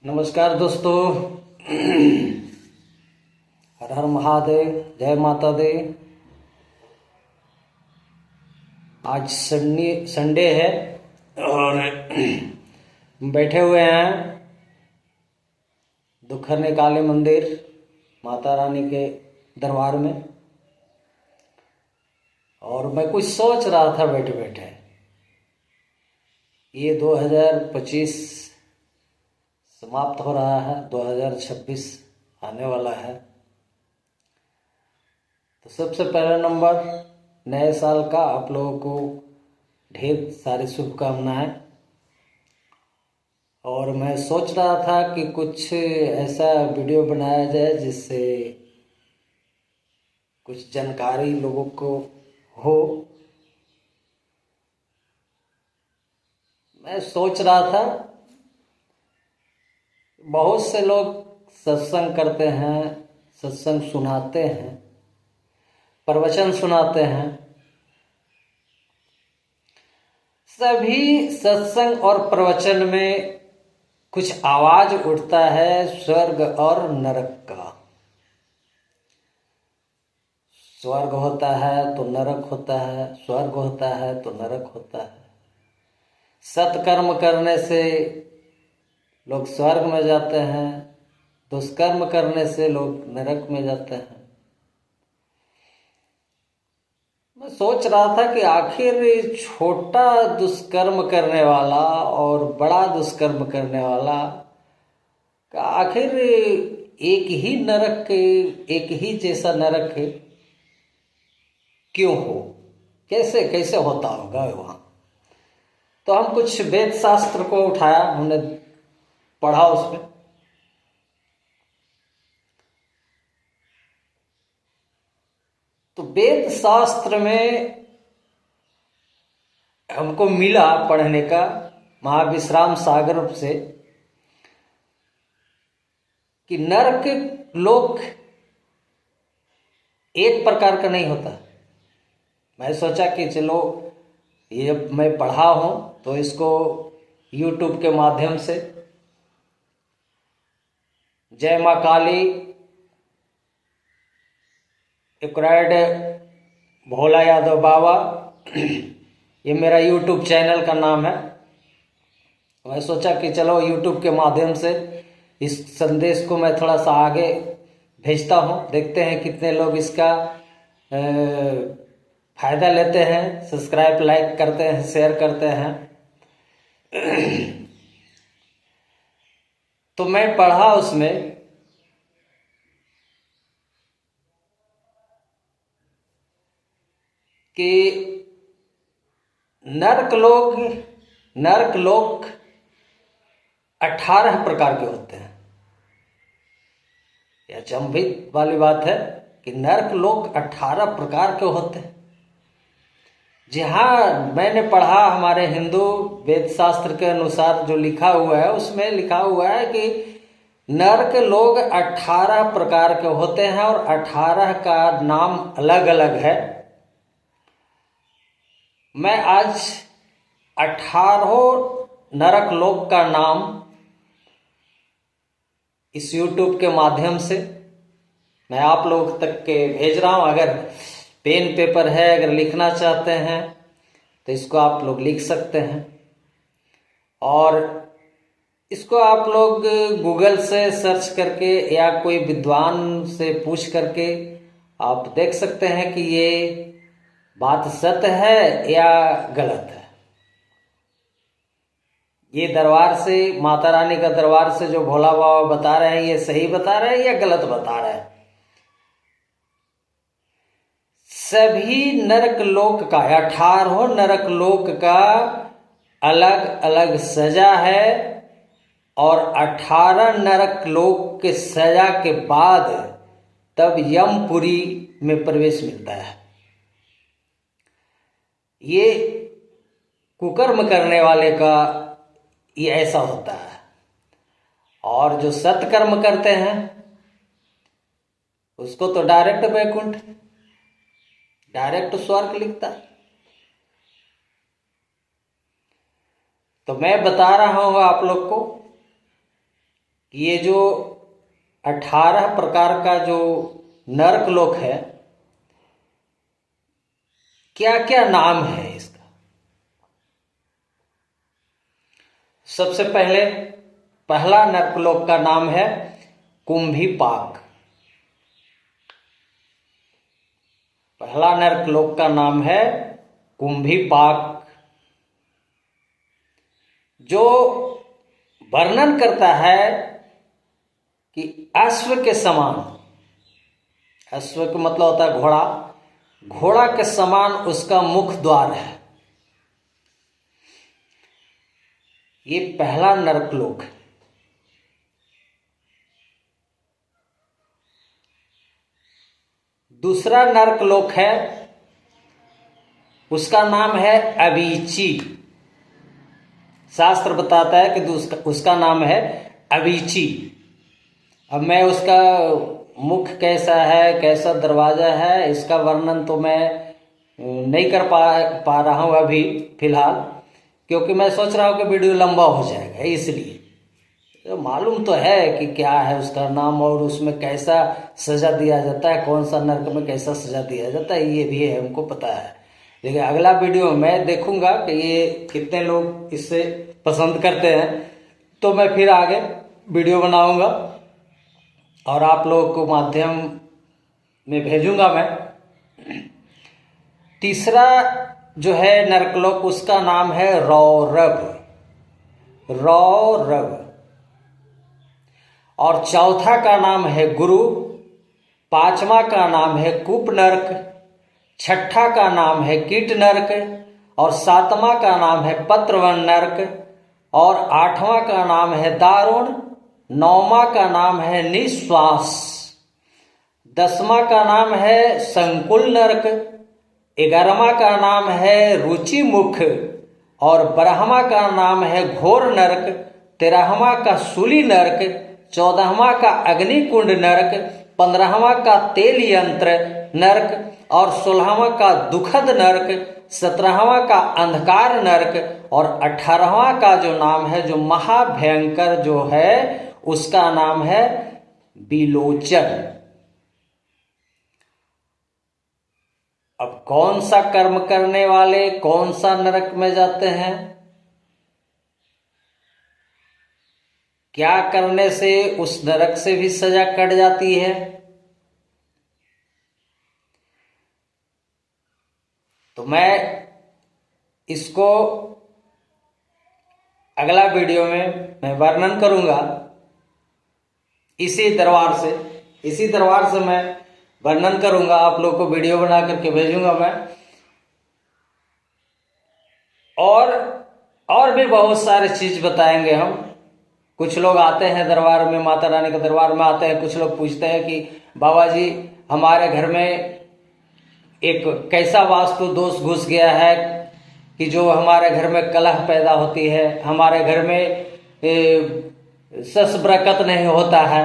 नमस्कार दोस्तों। हर हर महादेव, जय माता दी। आज संडे है और बैठे हुए हैं दुखरने काली मंदिर माता रानी के दरबार में। और मैं कुछ सोच रहा था बैठे बैठे, ये 2025 समाप्त हो रहा है, 2026 आने वाला है। तो सबसे पहला नंबर, नए साल का आप लोगों को ढेर सारी शुभकामनाएं। और मैं सोच रहा था कि कुछ ऐसा वीडियो बनाया जाए जिससे कुछ जानकारी लोगों को हो। मैं सोच रहा था, बहुत से लोग सत्संग करते हैं, सत्संग सुनाते हैं, प्रवचन सुनाते हैं। सभी सत्संग और प्रवचन में कुछ आवाज उठता है स्वर्ग और नरक का। स्वर्ग होता है तो नरक होता है, स्वर्ग होता है तो नरक होता है। सत्कर्म करने से लोग स्वर्ग में जाते हैं, दुष्कर्म करने से लोग नरक में जाते हैं। मैं सोच रहा था कि आखिर छोटा दुष्कर्म करने वाला और बड़ा दुष्कर्म करने वाला का आखिर एक ही नरक, एक ही जैसा नरक क्यों हो, कैसे कैसे होता होगा वहाँ। तो हम कुछ वेद शास्त्र को उठाया, हमने पढ़ा उसमें। तो वेद शास्त्र में हमको मिला पढ़ने का महाविश्राम सागर से कि नरक लोक एक प्रकार का नहीं होता। मैं सोचा कि चलो ये मैं पढ़ा हूं तो इसको YouTube के माध्यम से जय मां काली एक्राइड भोला यादव बाबा, ये मेरा YouTube चैनल का नाम है। मैं सोचा कि चलो YouTube के माध्यम से इस संदेश को मैं थोड़ा सा आगे भेजता हूँ, देखते हैं कितने लोग इसका फायदा लेते हैं, सब्सक्राइब लाइक करते हैं, शेयर करते हैं। तो मैं पढ़ा उसमें कि नरक लोक 18 प्रकार के होते हैं। यह अचंभित वाली बात है कि नरक लोक 18 प्रकार के होते हैं। जहां मैंने पढ़ा, हमारे हिंदू वेद शास्त्र के अनुसार जो लिखा हुआ है उसमें लिखा हुआ है कि नरक लोग 18 प्रकार के होते हैं और 18 का नाम अलग अलग है। मैं आज 18 नरक लोक का नाम इस YouTube के माध्यम से मैं आप लोग तक के भेज रहा हूं। अगर पेन पेपर है, अगर लिखना चाहते हैं तो इसको आप लोग लिख सकते हैं। और इसको आप लोग गूगल से सर्च करके या कोई विद्वान से पूछ करके आप देख सकते हैं कि ये बात सत्य है या गलत है। ये दरबार से, माता रानी का दरबार से जो भोला बाबा बता रहे हैं, ये सही बता रहे हैं या गलत बता रहे हैं। सभी नरक लोक का, 18 नरक लोक का अलग अलग सजा है। और 18 नरक लोक के सजा के बाद तब यमपुरी में प्रवेश मिलता है। ये कुकर्म करने वाले का ये ऐसा होता है। और जो सत्कर्म करते हैं उसको तो डायरेक्ट वैकुंठ, डायरेक्ट स्वर्ग लिखता है। तो मैं बता रहा हूं आप लोग को कि ये जो 18 प्रकार का जो नरकलोक है, क्या क्या नाम है इसका। सबसे पहले पहला नरकलोक का नाम है कुंभीपाक। पहला नरकलोक का नाम है कुंभीपाक, जो वर्णन करता है कि अश्व के समान, अश्व का मतलब होता है घोड़ा, घोड़ा के समान उसका मुख द्वार है। ये पहला नरकलोक है। दूसरा नरकलोक है, उसका नाम है अवीची। शास्त्र बताता है कि उसका नाम है अवीची। अब मैं उसका मुख कैसा है, कैसा दरवाजा है, इसका वर्णन तो मैं नहीं कर पा रहा हूं अभी फिलहाल, क्योंकि मैं सोच रहा हूं कि वीडियो लंबा हो जाएगा। इसलिए तो मालूम तो है कि क्या है उसका नाम और उसमें कैसा सजा दिया जाता है, कौन सा नरक में कैसा सजा दिया जाता है, ये भी है, हमको पता है। लेकिन अगला वीडियो मैं देखूंगा कि ये कितने लोग इससे पसंद करते हैं, तो मैं फिर आगे वीडियो बनाऊंगा और आप लोगों को माध्यम में भेजूंगा मैं। तीसरा जो है नरकलोक, उसका नाम है रौरव, रौरव। और चौथा का नाम है गुरु, पांचवा का नाम है कूप नरक, छठा का नाम है कीट नरक, और सातवां का नाम है पत्रवन नरक, और आठवां का नाम है दारुण, नौवां का नाम है निश्वास, 10वां का नाम है संकुल नरक, 11वां का नाम है रुचि मुख, और 12वां का नाम है घोर नरक, 13वां का सूली नरक, 14वां का अग्निकुंड नरक, 15वां का तेल यंत्र नरक, और 16वां का दुखद नरक, 17वां का अंधकार नरक, और 18वां का जो नाम है, जो महाभयंकर जो है, उसका नाम है बिलोचन। अब कौन सा कर्म करने वाले कौन सा नरक में जाते हैं, क्या करने से उस नरक से भी सजा कट जाती है, तो मैं इसको अगला वीडियो में मैं वर्णन करूंगा। इसी दरबार से मैं वर्णन करूंगा, आप लोग को वीडियो बना करके भेजूंगा मैं। और भी बहुत सारे चीज बताएंगे हम। कुछ लोग आते हैं दरबार में, माता रानी के दरबार में आते हैं, कुछ लोग पूछते हैं कि बाबा जी हमारे घर में एक कैसा वास्तु दोष घुस गया है कि जो हमारे घर में कलह पैदा होती है, हमारे घर में सस बरकत नहीं होता है,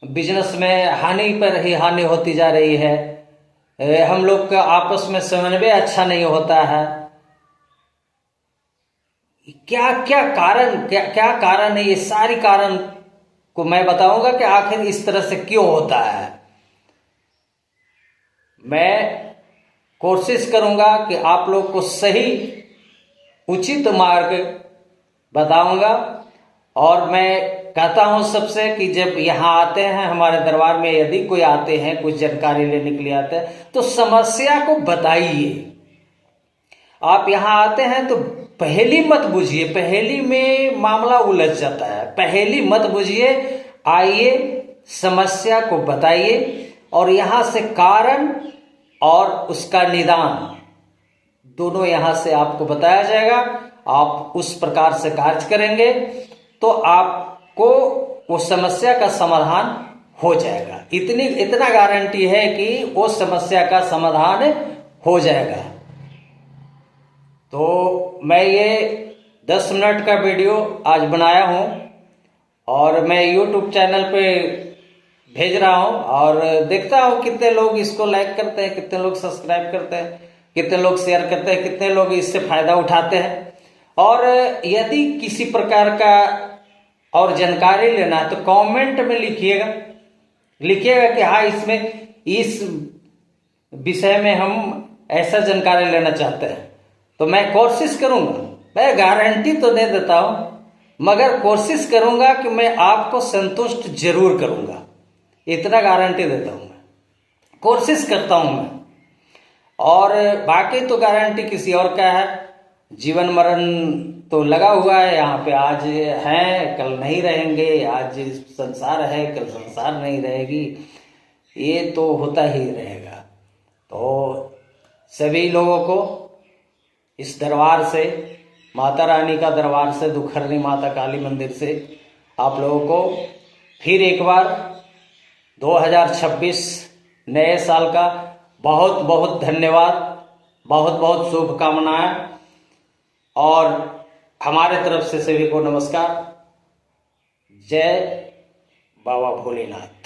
बिजनेस में हानि पर ही हानि होती जा रही है, हम लोग का आपस में समन्वय अच्छा नहीं होता है। क्या क्या कारण है, ये सारी कारण को मैं बताऊंगा कि आखिर इस तरह से क्यों होता है। मैं कोशिश करूंगा कि आप लोग को सही उचित मार्ग बताऊंगा। और मैं कहता हूं सबसे कि जब यहाँ आते हैं हमारे दरबार में, यदि कोई आते हैं कुछ जानकारी लेने के लिए आते हैं, तो समस्या को बताइए। आप यहाँ आते हैं तो पहेली मत बुझिए, पहेली में मामला उलझ जाता है। पहेली मत बुझिए, आइए समस्या को बताइए और यहाँ से कारण और उसका निदान दोनों यहाँ से आपको बताया जाएगा। आप उस प्रकार से कार्य करेंगे तो आपको वो समस्या का समाधान हो जाएगा। इतना गारंटी है कि वो समस्या का समाधान हो जाएगा। तो मैं ये 10 मिनट का वीडियो आज बनाया हूँ और मैं YouTube चैनल पे भेज रहा हूँ और देखता हूँ कितने लोग इसको लाइक करते हैं, कितने लोग सब्सक्राइब करते हैं, कितने लोग शेयर करते हैं, कितने लोग इससे फायदा उठाते हैं। और यदि किसी प्रकार का और जानकारी लेना है तो कमेंट में लिखिएगा कि हाँ इसमें इस विषय में हम ऐसा जानकारी लेना चाहते हैं, तो मैं कोशिश करूंगा। मैं गारंटी तो नहीं देता हूं, मगर कोशिश करूंगा कि मैं आपको संतुष्ट जरूर करूंगा, इतना गारंटी देता हूं। मैं कोशिश करता हूं मैं, और बाकी तो गारंटी किसी और का है। जीवन मरण तो लगा हुआ है यहाँ पे, आज हैं कल नहीं रहेंगे, आज संसार है कल संसार नहीं रहेगी, ये तो होता ही रहेगा। तो सभी लोगों को इस दरबार से, माता रानी का दरबार से, दुखहरनी माता काली मंदिर से आप लोगों को फिर एक बार 2026 नए साल का बहुत बहुत धन्यवाद, बहुत बहुत शुभकामनाएं, और हमारे तरफ से सभी को नमस्कार। जय बाबा भोलेनाथ।